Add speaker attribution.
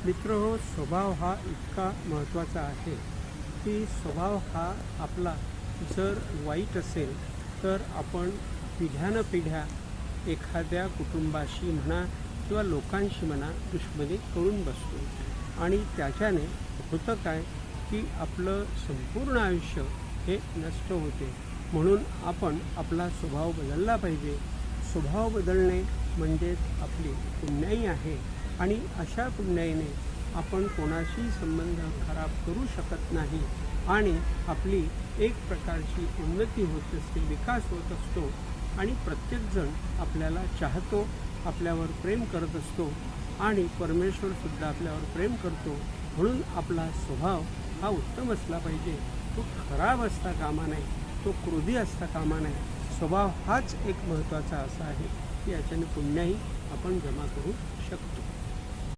Speaker 1: मित्रहो, स्वभाव हा इतका महत्त्वाचा आहे की स्वभाव हा आपला जर वाईट असेल तर आपण पिढ्यानपिढ्या एखाद्या कुटुंबाशी म्हणा किंवा लोकांशी म्हणा दुश्मनी करून बसतो आणि त्याच्याने होतं काय की आपलं संपूर्ण आयुष्य हे नष्ट होते. म्हणून आपण आपला स्वभाव बदलला पाहिजे. स्वभाव बदलणे म्हणजेच आपली पुण्याई आहे आणि अशा पुण्याईने आपण कोणाशी संबंध खराब करू शकत नाही आणि आपली एक प्रकारची उन्नती होत असते, विकास होत असतो आणि प्रत्येकजण आपल्याला चाहतो, आपल्यावर प्रेम करत असतो आणि परमेश्वरसुद्धा आपल्यावर प्रेम करतो. म्हणून आपला स्वभाव हा उत्तम असला पाहिजे. तो खराब असता कामा नये, तो क्रोधी असता कामा नये. स्वभाव हाच एक महत्त्वाचा असा आहे की याच्याने पुण्याही आपण जमा करू शकतो.